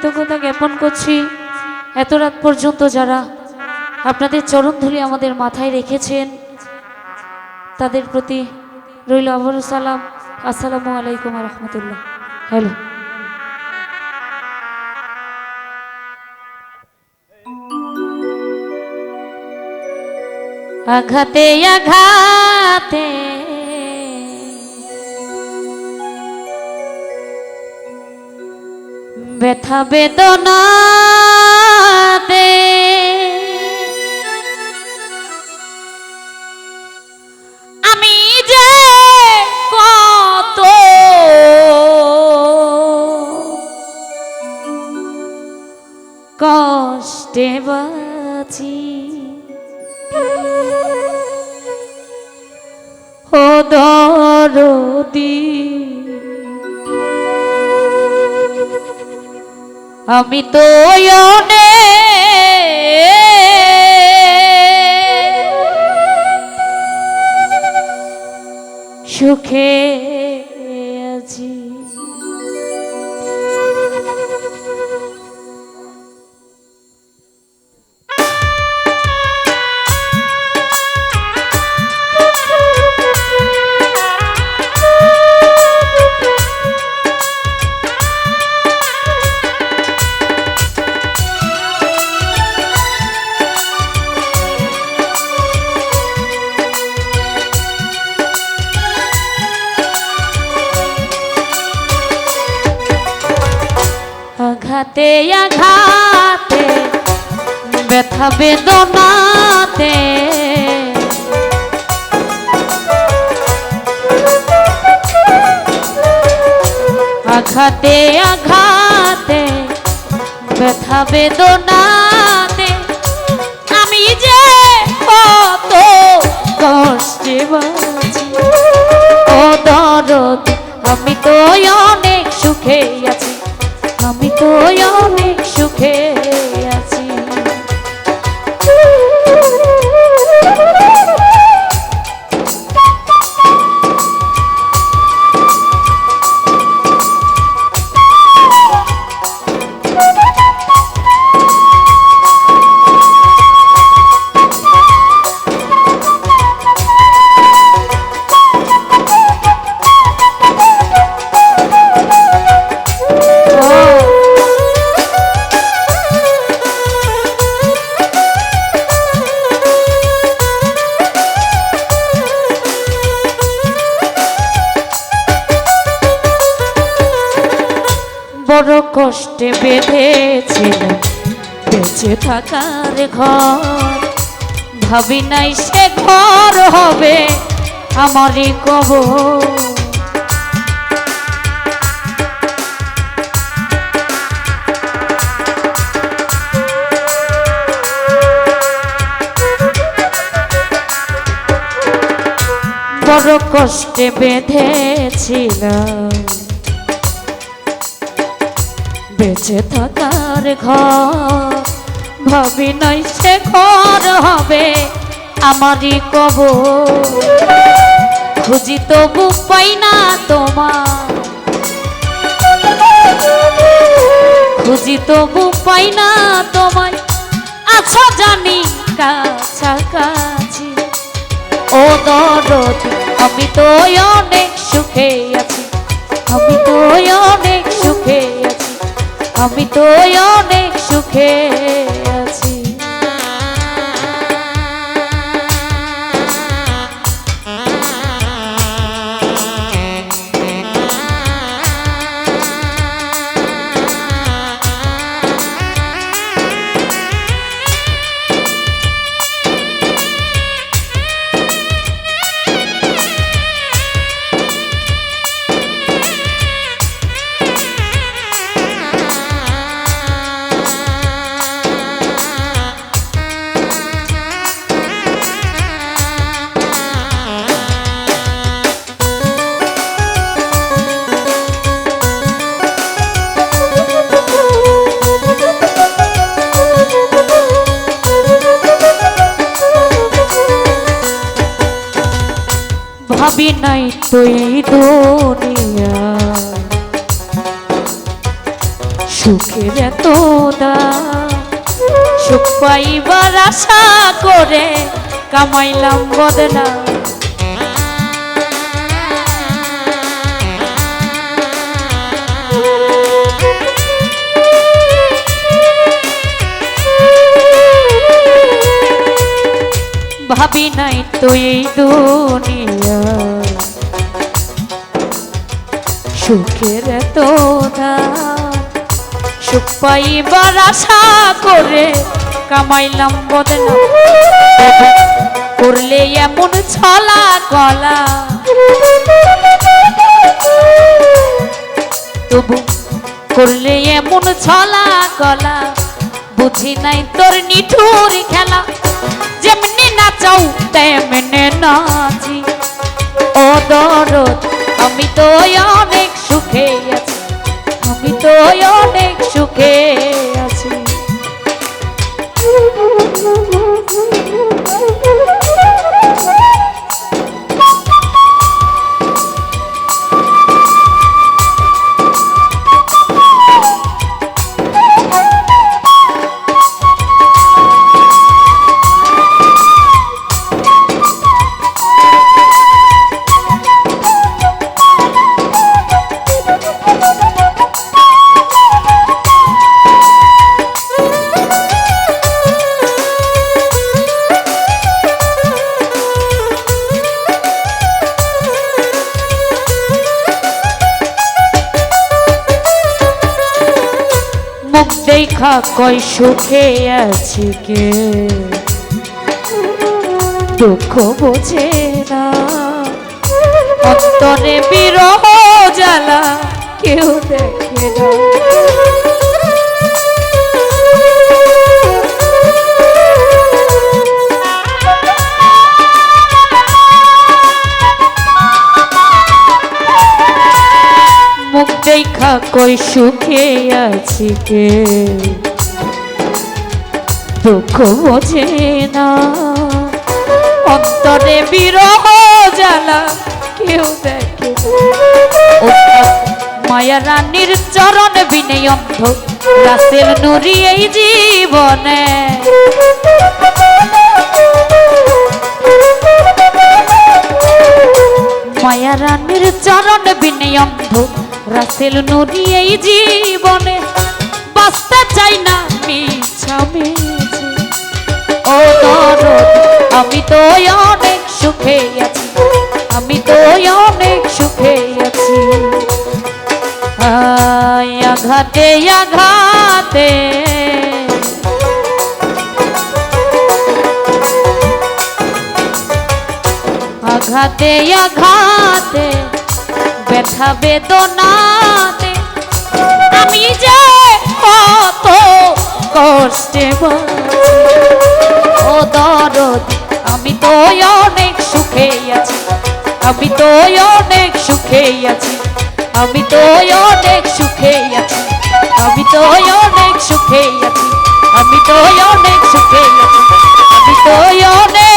কৃতজ্ঞতা জ্ঞাপন করছি এত রাত পর্যন্ত যারা আপনাদের চরণধুলি আমাদের মাথায় রেখেছেন তাদের প্রতি রইল আবারও সালাম। আসসালামু আলাইকুম ওয়া রাহমাতুল্লাহ। হ্যালো, আঘাতে আঘাতে ব্যথা বেদনা দে আমি যে কত কষ্টে বাঁচি ও দরদি আমি তো সুখে আছি। আঘাতে আঘাতে ব্যথা বেদনাতে আঘাতে আঘাতে ব্যথা বেদনাতে আমি যে কত কষ্টে বাঁচি ও দরদ আমি তো অনেক সুখে আছি, আমি তো অনেক সুখে আছি। বড় কষ্টে বেঁধেছিল বেঁচে থাকার ঘর, ভাবি নাই সে ঘর হবে আমারই কবর। বড় কষ্টে বেঁধেছিল বেঁচে থাকার ঘর, ভাবি নাই সে ঘর হবে আমারই কবর। খুঁজি তবু পাই না তোমার, খুঁজি তবু পাই না তোমায়, আছো জানি কাছাকাছি ও দরদি আমি তো অনেক সুখে আছি, আমি তো অনেক সুখে আছি, আমি তো অনেক সুখে আছি। ভাবি নাই তুই দুনিয়া সুখের এত দাম, সুখ পাইবার আশা করে কামাইলাম বদনাম। ভাবি নাই তো এই দুনিয়া সুখের এত দাম, সুখ পাইবার আশা করে কামাইলাম বদনাম। করলে এমন ছলা কলা, তবু করলে এমন ছলা কলা, বুঝি নাই তোর নিঠুর খেলা। যেমনি নাচাও তেমনি নাচি, ও দরদ আমি তো অনেক সুখে আছি, আমি তো অনেক সুখে আছি। দেখা কয় সুখে আছে কে, দুঃখ বোঝে না, অন্তরে বিরহ জ্বালা কেউ দেখে না। মুখ দেখা কই সুখে আছি কে, দুঃখ বোঝে না, অন্তরে বিরহ জ্বালা কেউ দেখে। মায়া রানীর চরণ বিনে অন্ধ রাসেল নুরি এই জীবনে, মায়া রানীর চরণ বিনে অন্ধ রাসেল নুরি এই জীবনে। বাঁচতে চাই না মিছামিছি, ও দরদ আমি তো অনেক সুখে আছি, আমি তো অনেক সুখে আছি। আঘাতে আঘাতে আঘাতে আঘাতে ব্যথা বেদনাতে আমি যে কত কষ্টে বাঁচি, ও দরদ আমি তো অনেক সুখে আছি, আমি তো অনেক সুখে আছি, আমি তো অনেক সুখে আছি, আমি তো অনেক সুখে আছি, আমি তো অনেক সুখে আছি, আমি তো অনেক